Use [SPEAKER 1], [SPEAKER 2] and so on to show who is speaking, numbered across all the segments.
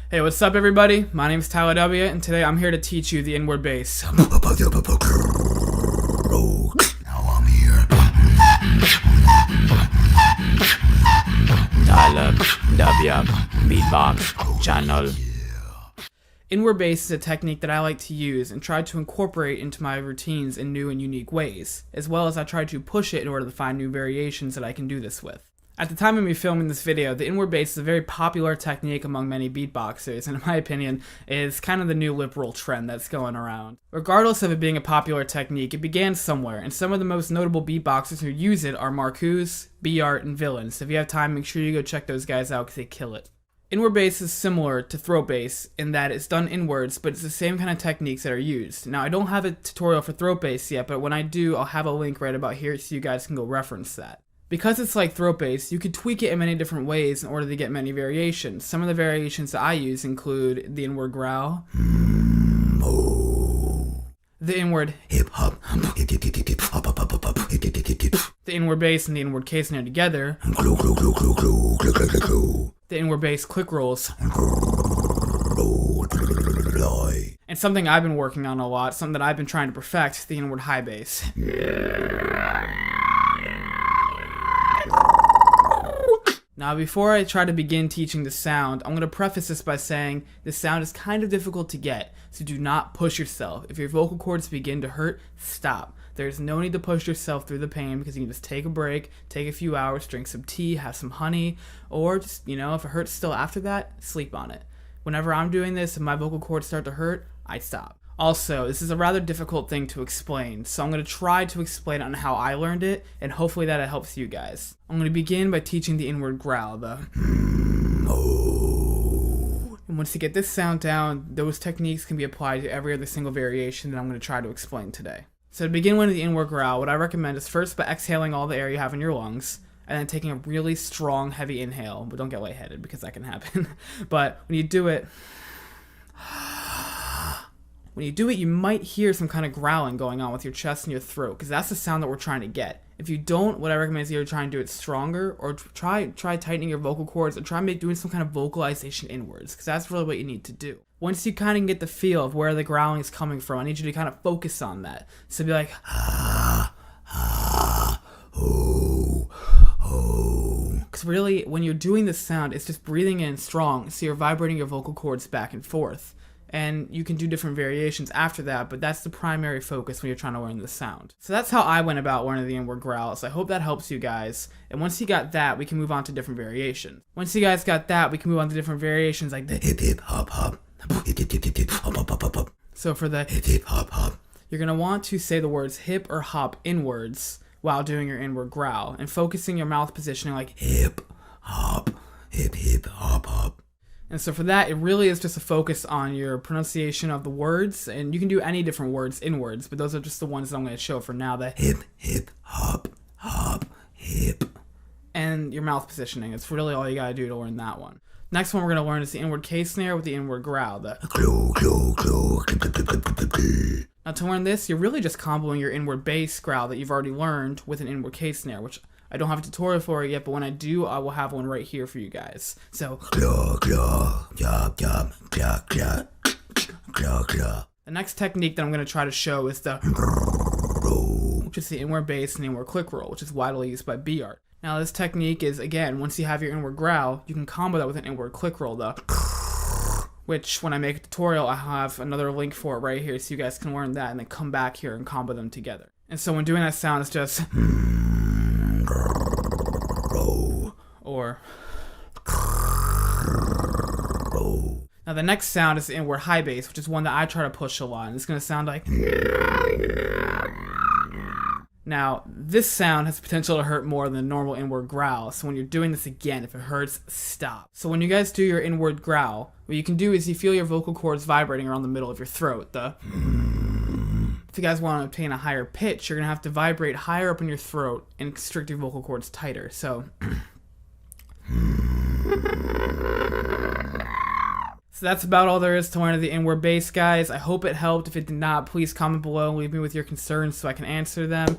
[SPEAKER 1] Hey, what's up everybody? My name's Tyler W, and today I'm here to teach you the inward bass.
[SPEAKER 2] Now I'm here.
[SPEAKER 3] Tyler W Beatbox channel.
[SPEAKER 1] Inward bass is a technique that I like to use and try to incorporate into my routines in new and unique ways, as well as I try to push it in order to find new variations that I can do this with. At the time of me filming this video, the inward bass is a very popular technique among many beatboxers, and in my opinion, is kind of the new liberal trend that's going around. Regardless of it being a popular technique, it began somewhere, and some of the most notable beatboxers who use it are Marcuse, B-Art, and Villain, so if you have time, make sure you go check those guys out because they kill it. Inward bass is similar to throat bass in that it's done inwards, but it's the same kind of techniques that are used. Now, I don't have a tutorial for throat bass yet, but when I do, I'll have a link right about here so you guys can go reference that. Because it's like throat bass, you could tweak it in many different ways in order to get many variations. Some of the variations that I use include the inward growl, the inward
[SPEAKER 2] Hip hop.
[SPEAKER 1] the inward bass and the inward case snare together,
[SPEAKER 2] Glue, glue, glue, glue, glue, glue, glue, glue.
[SPEAKER 1] the inward bass click rolls,
[SPEAKER 2] Glue.
[SPEAKER 1] and something I've been working on a lot, something that I've been trying to perfect, the inward high bass. Now, before I try to begin teaching the sound, I'm going to preface this by saying this sound is kind of difficult to get, so do not push yourself. If your vocal cords begin to hurt, stop. There's no need to push yourself through the pain because you can just take a break, take a few hours, drink some tea, have some honey, or just, if it hurts still after that, sleep on it. Whenever I'm doing this and my vocal cords start to hurt, I stop. Also, this is a rather difficult thing to explain, so I'm going to try to explain it on how I learned it, and hopefully that it helps you guys. I'm going to begin by teaching the inward growl, and once you get this sound down, those techniques can be applied to every other single variation that I'm going to try to explain today. So to begin with the inward growl, what I recommend is first by exhaling all the air you have in your lungs, and then taking a really strong, heavy inhale, but don't get lightheaded because that can happen. But when you do it, you might hear some kind of growling going on with your chest and your throat, because that's the sound that we're trying to get. If you don't, what I recommend is either try and do it stronger, or try tightening your vocal cords, and try doing some kind of vocalization inwards, because that's really what you need to do. Once you kind of get the feel of where the growling is coming from, I need you to kind of focus on that. So be like, because really, when you're doing this sound, it's just breathing in strong, so you're vibrating your vocal cords back and forth. And you can do different variations after that, but that's the primary focus when you're trying to learn the sound. So that's how I went about learning the inward growl, so I hope that helps you guys. And once you got that, we can move on to different variations. Once you guys got that, we can move on to different variations like the
[SPEAKER 2] Hip hip hop hop. Hip hip hip hip hip hop hop hop hop.
[SPEAKER 1] So for the
[SPEAKER 2] Hip hip hop hop.
[SPEAKER 1] you're going to want to say the words hip or hop inwards while doing your inward growl, and focusing your mouth positioning like
[SPEAKER 2] Hip hop. Hip hip hop hop.
[SPEAKER 1] And so for that, it really is just a focus on your pronunciation of the words, and you can do any different words inwards, but those are just the ones that I'm going to show for now. The
[SPEAKER 2] Hip hip hop hop hip.
[SPEAKER 1] and your mouth positioning. It's really all you got to do to learn that one. Next one we're going to learn is the inward case snare with the inward growl.
[SPEAKER 2] Glue, glue, glue. Clip, clip, clip, clip, clip, clip, clip.
[SPEAKER 1] Now to learn this, you're really just comboing your inward bass growl that you've already learned with an inward case snare, which I don't have a tutorial for it yet, but when I do, I will have one right here for you guys. So,
[SPEAKER 2] Claw, claw, job, job, claw, claw, claw, claw.
[SPEAKER 1] the next technique that I'm going to try to show is which is the inward bass and inward click roll, which is widely used by B-Art. Now this technique is, again, once you have your inward growl, you can combo that with an inward click roll, which when I make a tutorial, I have another link for it right here so you guys can learn that and then come back here and combo them together. And so when doing that sound, it's just or now the next sound is the inward high bass, which is one that I try to push a lot, and it's going to sound like now this sound has potential to hurt more than the normal inward growl, so when you're doing this again, if it hurts, stop. So when you guys do your inward growl, what you can do is you feel your vocal cords vibrating around the middle of your throat. If you guys want to obtain a higher pitch, you're going to have to vibrate higher up in your throat and constrict your vocal cords tighter. So So that's about all there is to learn the inward bass, guys. I hope it helped. If it did not, please comment below and leave me with your concerns so I can answer them.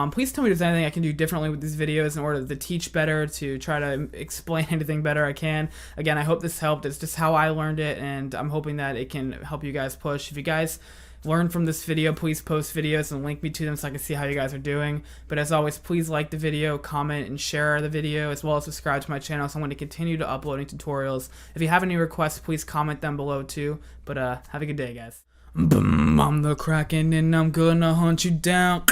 [SPEAKER 1] Please tell me if there's anything I can do differently with these videos in order to teach better, to try to explain anything better I can. Again, I hope this helped. It's just how I learned it, and I'm hoping that it can help you guys push. If you guys learn from this video, please post videos and link me to them so I can see how you guys are doing. But as always, please like the video, comment, and share the video, as well as subscribe to my channel, so I'm going to continue to uploading tutorials. If you have any requests, please comment them below too. But have a good day, guys. I'm the Kraken and I'm gonna hunt you down.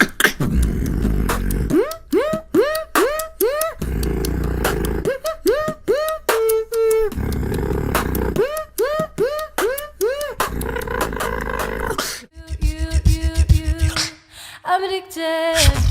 [SPEAKER 4] I'm addicted.